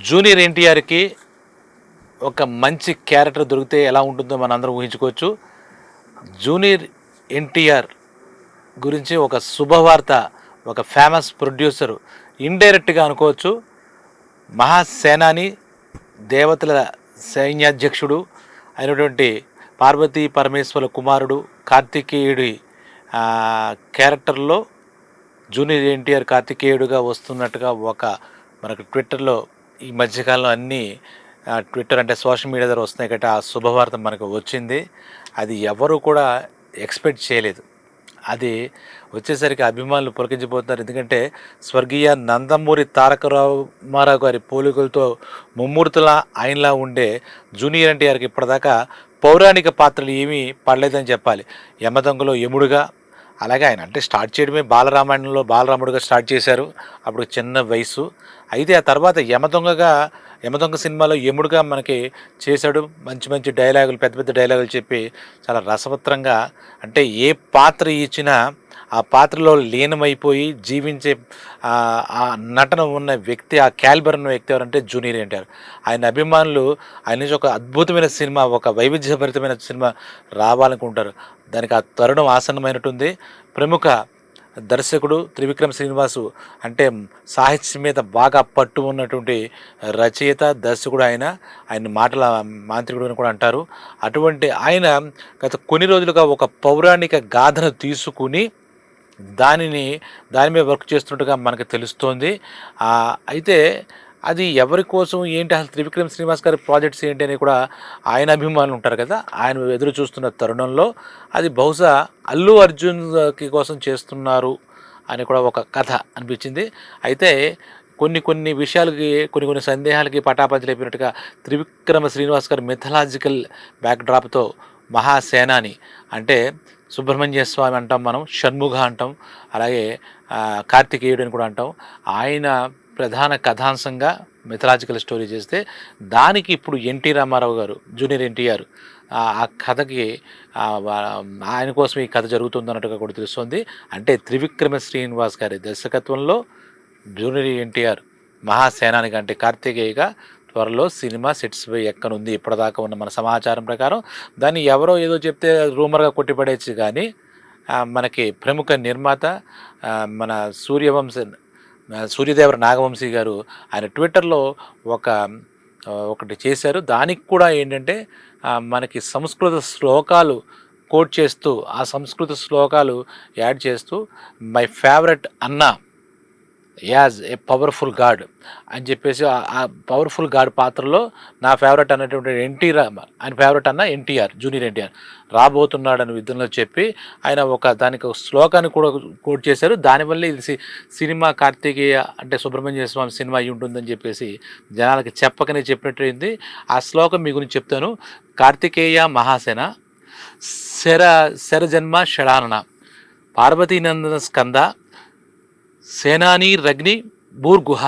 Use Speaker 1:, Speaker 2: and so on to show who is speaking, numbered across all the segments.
Speaker 1: Junior ఎన్టీఆర్కి ఒక మంచి క్యారెక్టర్ దొరికితే ఎలా ఉంటుందో మనందరం ఊహించుకోవచ్చు. జూనియర్ ఎన్టీఆర్ గురించి ఒక శుభవార్త, ఒక ఫేమస్ ప్రొడ్యూసరు ఇండైరెక్ట్గా అనుకోవచ్చు. మహాసేనాని, దేవతల సైన్యాధ్యక్షుడు అయినటువంటి పార్వతీ పరమేశ్వర కుమారుడు కార్తికేయుడి క్యారెక్టర్లో జూనియర్ ఎన్టీఆర్ కార్తికేయుడుగా వస్తున్నట్టుగా మనకు ట్విట్టర్లో ఈ మధ్యకాలంలో అన్నీ ట్విట్టర్ అంటే సోషల్ మీడియా ద్వారా వస్తున్నాయి కాబట్టి ఆ శుభవార్త మనకు వచ్చింది. అది ఎవరు కూడా ఎక్స్పెక్ట్ చేయలేదు. అది వచ్చేసరికి అభిమానులు పులకించిపోతున్నారు. ఎందుకంటే స్వర్గీయ నందమూరి తారక రామారావు గారి పోలికలతో ముమ్మూర్తుల ఆయనలా ఉండే జూనియర్ ఎన్టీఆర్కి ఇప్పటిదాకా పౌరాణిక పాత్రలు ఏమీ పడలేదని చెప్పాలి. యమదొంగలో యముడుగా, అలాగే ఆయన అంటే స్టార్ట్ చేయడమే బాలరామాయణంలో బాలరాముడుగా స్టార్ట్ చేశారు. అప్పుడు చిన్న వయసు. అయితే ఆ తర్వాత యమదొంగ సినిమాలో యముడుగా మనకి చేశాడు. మంచి మంచి డైలాగులు, పెద్ద పెద్ద డైలాగులు చెప్పి చాలా రసవత్రంగా, అంటే ఏ పాత్ర ఇచ్చినా ఆ పాత్రలో లీనమైపోయి జీవించే ఆ నటన ఉన్న వ్యక్తి, ఆ క్యాలిబర్ ఉన్న వ్యక్తి ఎవరంటే జూనియర్ ఎన్టీఆర్. ఆయన అభిమానులు ఆయన నుంచి ఒక అద్భుతమైన సినిమా, ఒక వైవిధ్యభరితమైన సినిమా రావాలనుకుంటారు. దానికి ఆ తరుణం ఆసన్నమైనటుంది. ప్రముఖ దర్శకుడు త్రివిక్రమ్ శ్రీనివాసు, అంటే సాహిత్యం మీద బాగా పట్టు ఉన్నటువంటి రచయిత, దర్శకుడు ఆయన మాటల మాంత్రికుడు అని కూడా అంటారు. అటువంటి ఆయన గత కొన్ని రోజులుగా ఒక పౌరాణిక గాథను తీసుకుని దాని మీద వర్క్ చేస్తున్నట్టుగా మనకు తెలుస్తోంది. అయితే అది ఎవరి కోసం ఏంటి, అసలు త్రివిక్రమ్ శ్రీనివాస్ గారి ప్రాజెక్ట్స్ ఏంటి అని కూడా ఆయన అభిమానులు ఉంటారు కదా, ఆయన ఎదురు చూస్తున్న తరుణంలో అది బహుశా అల్లు అర్జున్కి కోసం చేస్తున్నారు అని కూడా ఒక కథ అనిపించింది. అయితే కొన్ని విషయాలకి, కొన్ని సందేహాలకి పటాపంచలేపినట్టుగా త్రివిక్రమ శ్రీనివాస్ గారి మిథలాజికల్ బ్యాక్డ్రాప్తో మహాసేనాని అంటే సుబ్రహ్మణ్య స్వామి అంటాం, మనం షణ్ముఖ అంటాం, అలాగే కార్తికేయుడు అని కూడా అంటాం. ఆయన ప్రధాన కథాంశంగా మిథలాజికల్ స్టోరీ చేస్తే దానికి ఇప్పుడు ఎన్టీ రామారావు గారు, జూనియర్ ఎన్టీఆర్ ఆ కథకి ఆయన కోసం ఈ కథ జరుగుతుందన్నట్టుగా కూడా తెలుస్తుంది. అంటే త్రివిక్రమ శ్రీనివాస్ గారి దర్శకత్వంలో జూనియర్ ఎన్టీఆర్ మహాసేనానికి అంటే కార్తికేయగా త్వరలో సినిమా సెట్స్పై ఎక్కనుంది. ఇప్పటిదాకా ఉన్న మన సమాచారం ప్రకారం దాన్ని ఎవరో ఏదో చెప్తే రూమర్గా కొట్టిపడేచ్చు, కానీ మనకి ప్రముఖ నిర్మాత మన సూర్యదేవర నాగవంశీ గారు ఆయన ట్విట్టర్లో ఒకటి చేశారు. దానికి కూడా ఏంటంటే మనకి సంస్కృత శ్లోకాలు కోట్ చేస్తూ, ఆ సంస్కృత శ్లోకాలు యాడ్ చేస్తూ మై ఫేవరెట్ అన్న యాజ్ ఏ పవర్ఫుల్ గాడ్ అని చెప్పేసి, ఆ పవర్ఫుల్ గాడ్ పాత్రలో నా ఫేవరెట్ అన్నటువంటి ఆయన ఫేవరెట్ అన్న ఎన్టీఆర్, జూనియర్ ఎన్టీఆర్ రాబోతున్నాడని విధంలో చెప్పి ఆయన దానికి ఒక శ్లోకాన్ని కూడా కోట్ చేశారు. దానివల్ల ఇది సినిమా కార్తికేయ అంటే సుబ్రహ్మణ్య స్వామి సినిమా అయి ఉంటుందని చెప్పేసి జనాలకి చెప్పకనే చెప్పినట్టు. ఆ శ్లోకం మీ గురించి చెప్తాను. కార్తికేయ మహాసేన శరజన్మ షడానన పార్వతీనందన స్కంద సేనాని రగ్ని భూర్గుహ.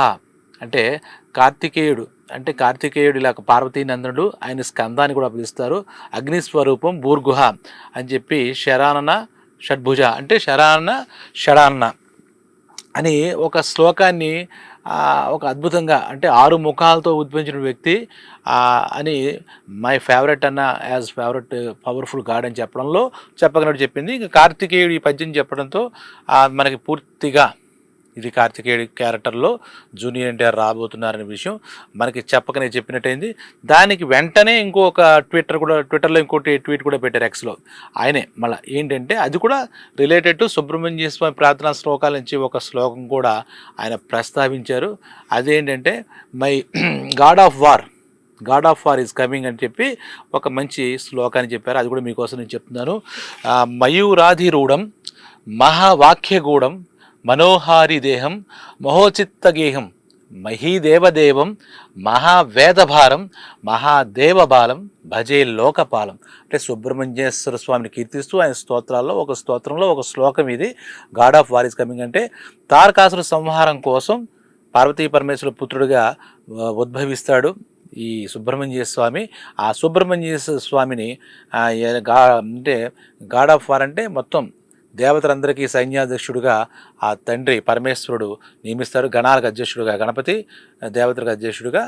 Speaker 1: అంటే కార్తికేయుడు ఇలా పార్వతీనందనుడు, ఆయన స్కందాన్ని కూడా పిలుస్తారు. అగ్నిస్వరూపం భూర్గుహ అని చెప్పి శరానన షడ్భుజ అంటే శరానన షడానన అని ఒక శ్లోకాన్ని ఒక అద్భుతంగా, అంటే 6 ముఖాలతో ఉద్భవించిన వ్యక్తి అని మై ఫేవరెట్ అన్న యాజ్ ఫేవరెట్ పవర్ఫుల్ గాడ్ అని చెప్పగలడు చెప్పింది. ఇంకా కార్తికేయుడు ఈ పద్యం చెప్పడంతో మనకి పూర్తిగా ఇది కార్తికేయుడి క్యారెక్టర్లో జూనియర్ ఎన్టీఆర్ రాబోతున్నారనే విషయం మనకి చెప్పకనే చెప్పినట్టయింది. దానికి వెంటనే ట్విట్టర్లో ఇంకోటి ట్వీట్ కూడా పెట్టారు ఎక్స్లో. ఆయనే మళ్ళీ ఏంటంటే అది కూడా రిలేటెడ్ టు సుబ్రహ్మణ్య స్వామి ప్రార్థనా శ్లోకాల నుంచి ఒక శ్లోకం కూడా ఆయన ప్రస్తావించారు. అదేంటంటే my God of war is coming అని చెప్పి ఒక మంచి శ్లోకాన్ని చెప్పారు. అది కూడా మీకోసం నేను చెప్తున్నాను. మయూరాధిరూఢం మహావాక్యగూఢం మనోహారి దేహం మహోచిత్తగేహం మహీదేవదేవం మహావేదభారం మహాదేవబాలం భజే లోకపాలం. అంటే సుబ్రహ్మణ్యేశ్వర స్వామిని కీర్తిస్తూ ఆయన స్తోత్రంలో ఒక శ్లోకం ఇది. God of war is coming అంటే తారకాసుర సంహారం కోసం పార్వతీ పరమేశ్వర పుత్రుడిగా ఉద్భవిస్తాడు ఈ సుబ్రహ్మణ్య స్వామి. ఆ సుబ్రహ్మణ్యేశ్వర స్వామిని అంటే గాడ్ ఆఫ్ వార్ అంటే మొత్తం దేవతలందరికీ సైన్యాధ్యక్షుడుగా ఆ తండ్రి పరమేశ్వరుడు నియమిస్తాడు. గణాలకు అధ్యక్షుడుగా గణపతి, దేవతలకు అధ్యక్షుడుగా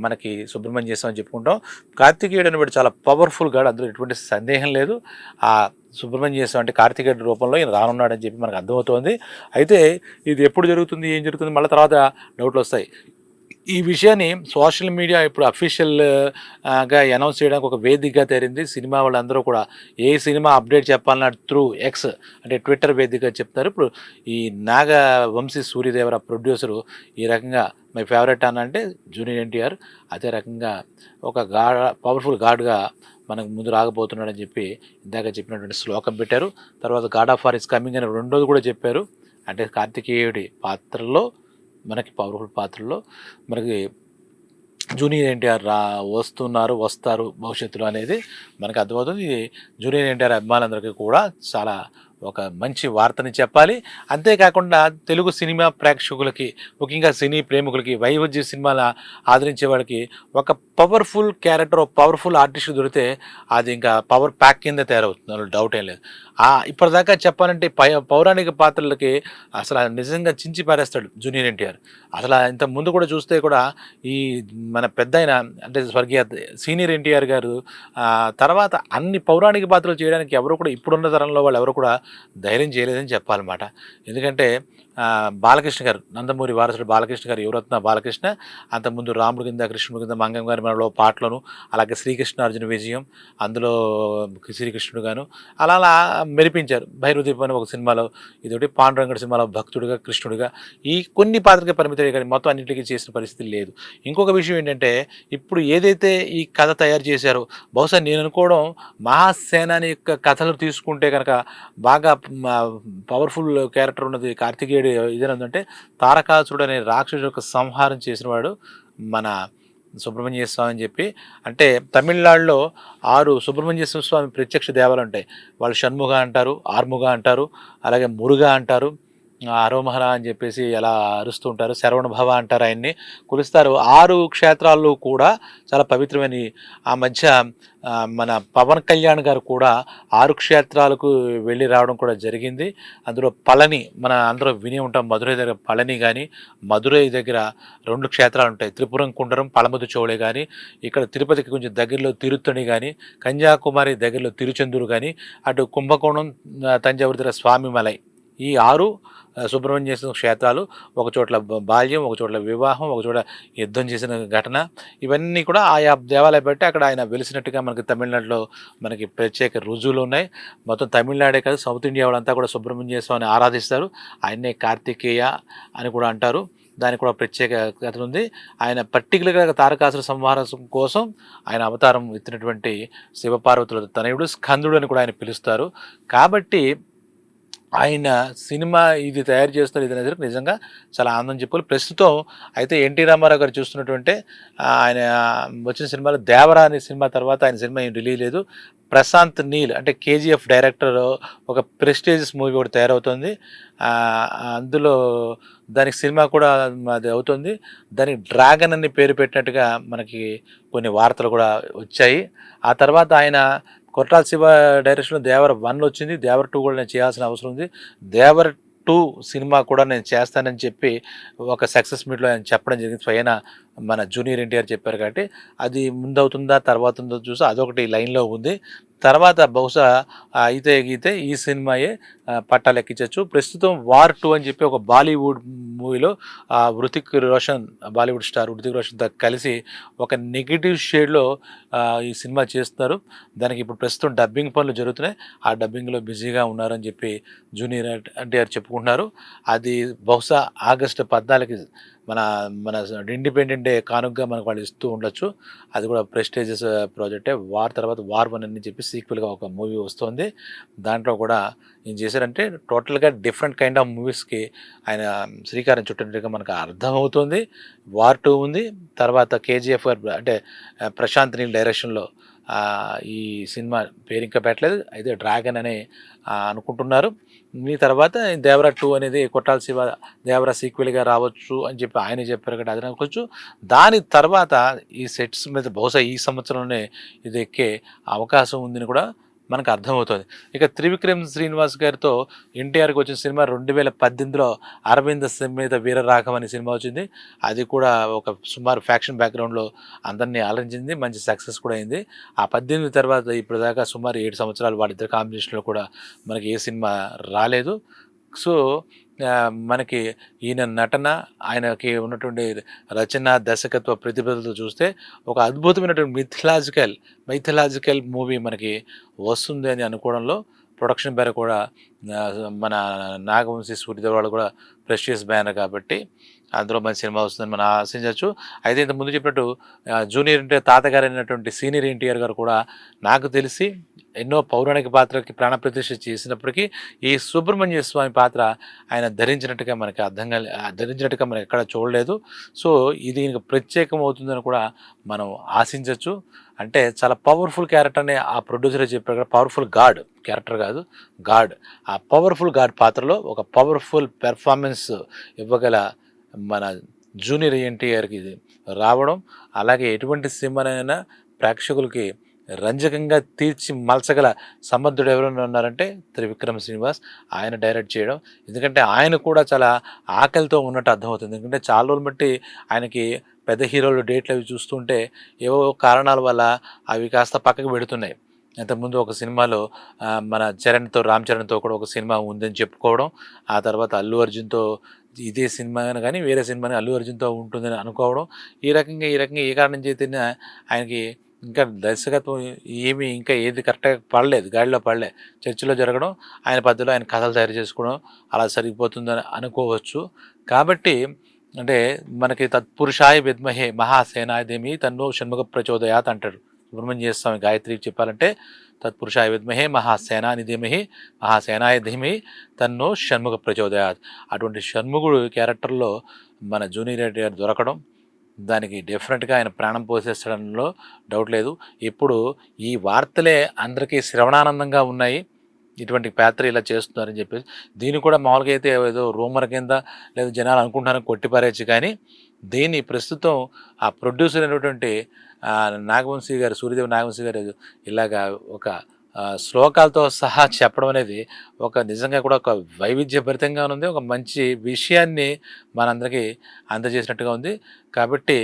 Speaker 1: మనకి సుబ్రహ్మణ్యం చేస్తామని చెప్పుకుంటాం. కార్తికేయుడు అనేవాడు చాలా పవర్ఫుల్ గాడ్, అందులో ఎటువంటి సందేహం లేదు. ఆ సుబ్రహ్మణ్యం చేస్తాం అంటే కార్తికేయుడు రూపంలో ఈయన రానున్నాడని చెప్పి మనకు అర్థమవుతోంది. అయితే ఇది ఎప్పుడు జరుగుతుంది, ఏం జరుగుతుంది, మళ్ళీ తర్వాత డౌట్లు వస్తాయి. ఈ విషయాన్ని సోషల్ మీడియా ఇప్పుడు అఫీషియల్గా అనౌన్స్ చేయడానికి ఒక వేదికగా తేరింది. సినిమా వాళ్ళందరూ కూడా ఏ సినిమా అప్డేట్ చెప్పాలన్నా త్రూ ఎక్స్ అంటే ట్విట్టర్ వేదికగా చెప్తారు. ఇప్పుడు ఈ నాగ వంశీ సూర్యదేవర ప్రొడ్యూసరు ఈ రకంగా మై ఫేవరెట్ అని అంటే జూనియర్ ఎన్టీఆర్ అదే రకంగా ఒక పవర్ఫుల్ గాడ్గా మనకు ముందు రాకపోతున్నాడని చెప్పి ఇందాక చెప్పినటువంటి శ్లోకం పెట్టారు. తర్వాత God of war is coming అని రెండోది కూడా చెప్పారు. అంటే కార్తికేయుడి పాత్రలో మనకి పవర్ఫుల్ పాత్రలో మనకి జూనియర్ ఎన్టీఆర్ వస్తారు భవిష్యత్తులో అనేది మనకు అర్థమవుతుంది. ఇది జూనియర్ ఎన్టీఆర్ అభిమానులందరికీ కూడా చాలా ఒక మంచి వార్తని చెప్పాలి. అంతేకాకుండా తెలుగు సినిమా ప్రేక్షకులకి, ముఖ్యంగా సినీ ప్రేమికులకి, వైవిధ్య సినిమాల ఆదరించే వాళ్ళకి ఒక పవర్ఫుల్ క్యారెక్టర్, ఒక పవర్ఫుల్ ఆర్టిస్ట్ దొరికితే అది ఇంకా పవర్ ప్యాక్ కింద తయారవుతుంది, అందులో డౌట్ ఏం లేదు. ఇప్పటిదాకా చెప్పాలంటే పౌరాణిక పాత్రలకి అసలు నిజంగా చించి పారేస్తాడు జూనియర్ ఎన్టీఆర్. అసలు ఇంత ముందు కూడా చూస్తే కూడా ఈ మన పెద్దయిన అంటే స్వర్గీయ సీనియర్ ఎన్టీఆర్ గారు తర్వాత అన్ని పౌరాణిక పాత్రలు చేయడానికి ఎవరు కూడా ఇప్పుడున్న తరంలో వాళ్ళు ఎవరు కూడా ధైర్యం చేయలేదని చెప్పాలన్నమాట. ఎందుకంటే బాలకృష్ణ గారు, నందమూరి వారసుడు బాలకృష్ణ గారు, యువరత్న బాలకృష్ణ, అంతకుముందు రాముడు కింద కృష్ణుడు కింద మంగం గారి మనలో పాటలను, అలాగే శ్రీకృష్ణార్జున విజయం అందులో శ్రీకృష్ణుడు గాను అలా మెరిపించారు. భైరవదీపం అని ఒక సినిమాలో, ఇదొకటి పాండురంగడు సినిమాలో భక్తుడిగా కృష్ణుడిగా ఈ కొన్ని పాత్రలకే పరిమితం కానీ మొత్తం అన్నింటికి చేసిన పరిస్థితి లేదు. ఇంకొక విషయం ఏంటంటే ఇప్పుడు ఏదైతే ఈ కథ తయారు చేశారో బహుశా నేను అనుకోవడం మహాసేనాని యొక్క కథలు తీసుకుంటే కనుక బాగా పవర్ఫుల్ క్యారెక్టర్ ఉన్నది కార్తికేయుడు ఇదేనంటే తారకాసురుడు అనే రాక్షసుడు యొక్క సంహారం చేసినవాడు మన సుబ్రహ్మణ్య స్వామి అని చెప్పి. అంటే తమిళనాడులో 6 సుబ్రహ్మణ్య స్వామి ప్రత్యక్ష దేవాలు ఉంటాయి. వాళ్ళు షణ్ముగ అంటారు, ఆర్ముగ అంటారు, అలాగే మురుగా అంటారు, అరోమహర అని చెప్పేసి ఎలా అరుస్తూ ఉంటారు, శరవణ భవ అంటారు, ఆయన్ని కొలుస్తారు. 6 క్షేత్రాల్లో కూడా చాలా పవిత్రమైన ఆ మధ్య మన పవన్ కళ్యాణ్ గారు కూడా 6 క్షేత్రాలకు వెళ్ళి రావడం కూడా జరిగింది. అందులో పళని మన అందరూ విని ఉంటాం, మధురై దగ్గర పళని కానీ, మధురై దగ్గర 2 క్షేత్రాలు ఉంటాయి, త్రిపురం కుండరం పళముదు చోళే కానీ, ఇక్కడ తిరుపతికి కొంచెం దగ్గరలో తిరుత్తణి కానీ, కన్యాకుమారి దగ్గరలో తిరుచెందూరు కానీ, అటు కుంభకోణం తంజావూరు దగ్గర స్వామిమలై, ఈ 6 సుబ్రహ్మణ్య క్షేత్రాలు, ఒక చోట్ల బాల్యం, ఒక చోట్ల వివాహం, ఒక చోట యుద్ధం చేసిన ఘటన, ఇవన్నీ కూడా ఆయా దేవాలయం బట్టి అక్కడ ఆయన వెలిసినట్టుగా మనకి తమిళనాడులో మనకి ప్రత్యేక రుజువులు ఉన్నాయి. మొత్తం తమిళనాడే కాదు, సౌత్ ఇండియా వాళ్ళంతా కూడా సుబ్రహ్మణ్య స్వామిని ఆరాధిస్తారు. ఆయన్నే కార్తికేయ అని కూడా అంటారు. దానికి కూడా ప్రత్యేక కథ ఉంది. ఆయన పర్టికులర్గా తారకాసుర సంహారం కోసం ఆయన అవతారం ఎత్తినటువంటి శివపార్వతుల తనయుడు స్కందుడు అని కూడా ఆయన పిలుస్తారు. కాబట్టి ఆయన సినిమా ఇది తయారు చేస్తున్నారు, ఇది అనేది నిజంగా చాలా ఆనందం చెప్పాలి. ప్రస్తుతం అయితే ఎన్టీ రామారావు గారు చూస్తున్నటువంటి ఆయన వచ్చిన సినిమాలో దేవరా అనే సినిమా తర్వాత ఆయన సినిమా ఏం రిలీజ్ లేదు. ప్రశాంత్ నీల్ అంటే కేజీఎఫ్ డైరెక్టర్ ఒక ప్రెస్టీజియస్ మూవీ కూడా తయారవుతుంది. అందులో దానికి సినిమా కూడా అది అవుతుంది. దానికి డ్రాగన్ అని పేరు పెట్టినట్టుగా మనకి కొన్ని వార్తలు కూడా వచ్చాయి. ఆ తర్వాత ఆయన కొట్టాల శివ డైరెక్షన్లో దేవర 1 వచ్చింది, దేవర 2 కూడా నేను చేయాల్సిన అవసరం ఉంది. దేవర 2 సినిమా కూడా నేను చేస్తానని చెప్పి ఒక సక్సెస్ మీట్లో ఆయన చెప్పడం జరిగింది. స్వయన మన జూనియర్ ఎన్టీఆర్ చెప్పారు. కాబట్టి అది ముందవుతుందా తర్వాత ఉందో చూసి అదొకటి లైన్లో ఉంది. తర్వాత బహుశా అయితే గీతే ఈ సినిమాయే పట్టాలెక్కించవచ్చు. ప్రస్తుతం వార్ 2 అని చెప్పి ఒక బాలీవుడ్ మూవీలో హృతిక్ రోషన్, బాలీవుడ్ స్టార్ హృతిక్ రోషన్తో కలిసి ఒక నెగిటివ్ షేడ్లో ఈ సినిమా చేస్తున్నారు. దానికి ఇప్పుడు ప్రస్తుతం డబ్బింగ్ పనులు జరుగుతున్నాయి. ఆ డబ్బింగ్లో బిజీగా ఉన్నారని చెప్పి జూనియర్ ఎన్టీఆర్ చెప్పుకుంటున్నారు. అది బహుశా ఆగస్టు 14కి మన మన ఇండిపెండెంట్ డే కానుకగా మనకు వాళ్ళు ఇస్తూ ఉండొచ్చు. అది కూడా ప్రెస్టీజియస్ ప్రాజెక్టే. వార్ తర్వాత వార్ 1 అని చెప్పి సీక్వెల్గా ఒక మూవీ వస్తుంది. దాంట్లో కూడా ఏం చేశారంటే టోటల్గా డిఫరెంట్ కైండ్ ఆఫ్ మూవీస్కి ఆయన శ్రీకారం చుట్టినట్టుగా మనకు అర్థమవుతుంది. వార్ 2 ఉంది, తర్వాత కేజీఎఫ్ అంటే ప్రశాంత్ నీల్ డైరెక్షన్లో ఈ సినిమా పేరు ఇంకా పెట్టలేదు, అయితే డ్రాగన్ అని అనుకుంటున్నారు. ఈ తర్వాత దేవరా 2 అనేది కొట్టాల శివ దేవరా సీక్వెల్గా రావచ్చు అని చెప్పి ఆయన చెప్పారు కదా, అది అనుకోవచ్చు. దాని తర్వాత ఈ సెట్స్ మీద బహుశా ఈ సంవత్సరంలోనే ఇది ఎక్కే అవకాశం ఉందని కూడా మనకు అర్థమవుతుంది. ఇక 'త్రివిక్రమ్ శ్రీనివాస్' గారితో ఎన్టీఆర్‌కి వచ్చిన సినిమా 2018లో 'అరవింద సమేత వీరరాఘవ' అనే సినిమా వచ్చింది. అది కూడా ఒక సుమారు ఫ్యాక్షన్ బ్యాక్‌గ్రౌండ్‌లో అందరిని అలరించింది. మంచి సక్సెస్ కూడా అయింది. ఆ 18 తర్వాత ఇప్పటిదాకా సుమారు 7 సంవత్సరాలు వాళ్ళిద్దరి కాంబినేషన్‌లో కూడా మనకి ఏ సినిమా రాలేదు. సో, మనకి ఈయన నటన, ఆయనకి ఉన్నటువంటి రచన, దర్శకత్వ ప్రతిభతో చూస్తే ఒక అద్భుతమైనటువంటి మైథలాజికల్ మూవీ మనకి వస్తుంది అని అనుకోవడంలో ప్రొడక్షన్ బ్యానర్ కూడా మన నాగవంశీ సూర్యదేవ్ వాళ్ళు కూడా ప్రెస్టీజియస్ బ్యానర్ కాబట్టి అందులో మంచి సినిమా వస్తుందని మనం ఆశించవచ్చు. అయితే ఇంతకుముందు చెప్పినట్టు జూనియర్ ఎన్టీఆర్ తాతగారు అయినటువంటి సీనియర్ ఎన్టీఆర్ గారు కూడా నాకు తెలిసి ఎన్నో పౌరాణిక పాత్రకి ప్రాణప్రతిష్ఠ చేసినప్పటికీ ఈ సుబ్రహ్మణ్య స్వామి పాత్ర ఆయన ధరించినట్టుగా మనకి ధరించినట్టుగా మనం ఎక్కడ చూడలేదు. సో ఇది ఇంక ప్రత్యేకం అవుతుందని కూడా మనం ఆశించవచ్చు. అంటే చాలా పవర్ఫుల్ క్యారెక్టర్ అని ఆ ప్రొడ్యూసరే చెప్పారు కదా, పవర్ఫుల్ గాడ్ క్యారెక్టర్ కాదు, గాడ్. ఆ పవర్ఫుల్ గాడ్ పాత్రలో ఒక పవర్ఫుల్ పెర్ఫార్మెన్స్ ఇవ్వగల మన జూనియర్ ఎన్టీఆర్కి రావడం, అలాగే ఎటువంటి సినిమానైనా ప్రేక్షకులకి రంజకంగా తీర్చి మలచగల సమర్థుడు ఎవరైనా ఉన్నారంటే త్రివిక్రమ్ శ్రీనివాస్. ఆయన డైరెక్ట్ చేయడం, ఎందుకంటే ఆయన కూడా చాలా ఆకలితో ఉన్నట్టు అర్థమవుతుంది. ఎందుకంటే చాలా రోజులు బట్టి ఆయనకి పెద్ద హీరోలు డేట్లు అవి చూస్తుంటే ఏవో కారణాల వల్ల అవి కాస్త పక్కకు పెడుతున్నాయి. ఇంతకుముందు ఒక సినిమాలో మన రామ్ చరణ్తో కూడా ఒక సినిమా ఉందని చెప్పుకోవడం, ఆ తర్వాత అల్లు అర్జున్తో ఇదే సినిమా కానీ వేరే సినిమాని అల్లు అర్జున్తో ఉంటుందని అనుకోవడం, ఈ రకంగా ఏ కారణం చేతనే ఆయనకి ఇంకా దర్శకత్వం ఇంకా ఏది కరెక్ట్గా గాడిలో పడలే. చర్చిలో జరగడం, ఆయన పద్ధతిలో ఆయన కథలు తయారు చేసుకోవడం అలా సరిపోతుందని అనుకోవచ్చు. కాబట్టి అంటే మనకి తత్పురుషాయ విద్మహే మహాసేనాయ ధీమహి తన్నో షణ్ముఖ ప్రచోదయాత్ అంటాడు సుబ్రహ్మణ్య స్వామి గాయత్రి చెప్పాలంటే. తత్పురుషాయ విద్మహే మహాసేనాని ధీమహి మహాసేనాయ ధీమహి తన్నో షణ్ముఖ ప్రచోదయాత్. అటువంటి షణ్ముఖుడు క్యారెక్టర్లో మన జూనియర్ ఎన్టీఆర్ దొరకడం, దానికి డెఫినెట్గా ఆయన ప్రాణం పోసేసడంలో డౌట్ లేదు. ఇప్పుడు ఈ వార్తలే అందరికీ శ్రవణానందంగా ఉన్నాయి, ఇటువంటి పాత్ర ఇలా చేస్తున్నారని చెప్పేసి. దీన్ని కూడా మామూలుగా అయితే ఏదో రూమర్ కింద లేదా జనాలు అనుకుంటున్నారని కొట్టిపారేయచ్చు, కానీ దీన్ని ప్రస్తుతం ఆ ప్రొడ్యూసర్ అయినటువంటి సూర్యదేవ్ నాగవంశీ గారు ఇలాగా ఒక శ్లోకాలతో సహా చెప్పడం అనేది ఒక నిజంగా కూడా ఒక వైవిధ్యభరితంగా ఉంది. ఒక మంచి విషయాన్ని మనందరికీ అందజేసినట్టుగా ఉంది. కాబట్టి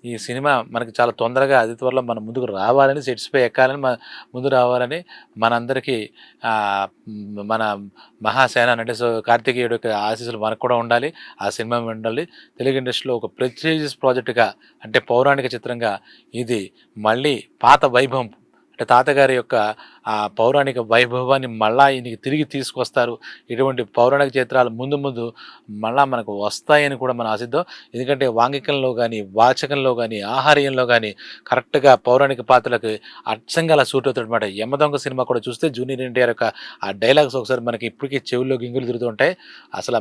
Speaker 1: ఈ సినిమా మనకి చాలా తొందరగా అతి త్వరలో మన ముందుకు రావాలని, సెట్స్పై ఎక్కాలని, ముందు రావాలని మనందరికీ మన మహాసేన అంటే కార్తికేయుడు యొక్క ఆశీస్సులు మనకు కూడా ఉండాలి, ఆ సినిమా ఉండాలి. తెలుగు ఇండస్ట్రీలో ఒక ప్రెస్టీజియస్ ప్రాజెక్టుగా, అంటే పౌరాణిక చిత్రంగా ఇది మళ్ళీ పాత వైభవం, అంటే తాతగారి యొక్క ఆ పౌరాణిక వైభవాన్ని మళ్ళా ఈయనకి తిరిగి తీసుకొస్తారు. ఇటువంటి పౌరాణిక చిత్రాలు ముందు మళ్ళా మనకు వస్తాయని కూడా మనం ఆశిద్దాం. ఎందుకంటే వాంగికంలో కానీ, వాచకంలో కానీ, ఆహార్యంలో కానీ కరెక్ట్గా పౌరాణిక పాత్రలకు అచ్చంగా అలా సూట్ అవుతాడు అనమాట. యమదొంగ సినిమా కూడా చూస్తే జూనియర్ ఎన్టీఆర్ యొక్క ఆ డైలాగ్స్ ఒకసారి మనకి ఇప్పటికీ చెవుల్లో గింగులు తిరుగుతూ ఉంటాయి. అసలు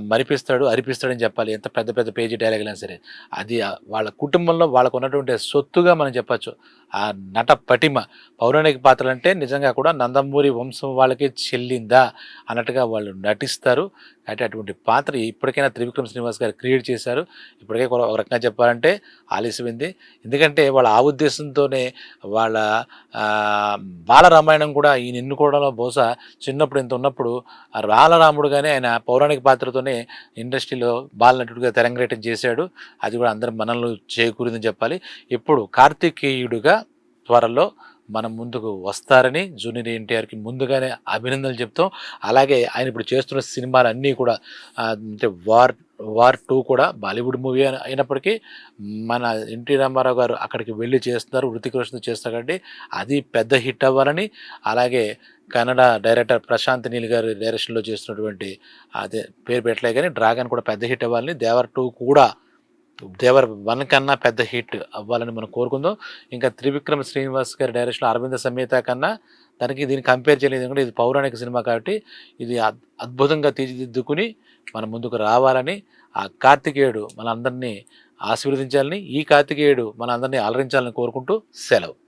Speaker 1: అరిపిస్తాడని చెప్పాలి. ఎంత పెద్ద పెద్ద పేజీ డైలాగులైనా సరే అది వాళ్ళ కుటుంబంలో వాళ్ళకు ఉన్నటువంటి సొత్తుగా మనం చెప్పచ్చు. ఆ నట పటిమ, పౌరాణిక పాత్రలు అంటే నిజంగా కూడా నందమూరి వంశం వాళ్ళకి చెల్లిందా అన్నట్టుగా వాళ్ళు నటిస్తారు. అంటే అటువంటి పాత్ర ఇప్పటికైనా త్రివిక్రమ్ శ్రీనివాస్ గారు క్రియేట్ చేశారు. ఇప్పటికే ఒక రకంగా చెప్పాలంటే ఆలస్యమైంది. ఎందుకంటే వాళ్ళ ఆ ఉద్దేశంతోనే వాళ్ళ బాలరామాయణం కూడా ఈయన ఎన్నుకోవడంలో బహుశా చిన్నప్పుడు ఇంత ఉన్నప్పుడు బాలరాముడుగానే ఆయన పౌరాణిక పాత్రతోనే ఇండస్ట్రీలో బాలనటుడిగా తెరంగేటం చేశాడు. అది కూడా అందరి మనల్ని చేకూరిందని చెప్పాలి. ఇప్పుడు కార్తికేయుడుగా త్వరలో మనం ముందుకు వస్తారని జూనియర్ ఎన్టీఆర్కి ముందుగానే అభినందనలు చెప్తాం. అలాగే ఆయన ఇప్పుడు చేస్తున్న సినిమాలన్నీ కూడా అంటే వార్ 2 కూడా బాలీవుడ్ మూవీ అయినప్పటికీ మన ఎన్టీ రామారావు గారు అక్కడికి వెళ్ళి చేస్తున్నారు, హృతిక్ రోషన్ చేస్తారు. కాబట్టి అది పెద్ద హిట్ అవ్వాలని, అలాగే కన్నడ డైరెక్టర్ ప్రశాంత్ నీల్ గారు డైరెక్షన్లో చేస్తున్నటువంటి అదే పేరు పెట్టలే కానీ డ్రాగన్ కూడా పెద్ద హిట్ అవ్వాలని, దేవర్ 2 కూడా దేవర్ 1 కన్నా పెద్ద హిట్ అవ్వాలని మనం కోరుకుందాం. ఇంకా త్రివిక్రమ్ శ్రీనివాస్ గారి డైరెక్షన్లో అరవింద సమేత కన్నా దీన్ని కంపేర్ చేయలేదు. ఎందుకంటే ఇది పౌరాణిక సినిమా కాబట్టి ఇది అద్భుతంగా తీర్చిదిద్దుకుని మన ముందుకు రావాలని, ఆ కార్తికేయుడు మనందరినీ ఆశీర్వదించాలని, ఈ కార్తికేయుడు మనందరినీ అలరించాలని కోరుకుంటూ సెలవు.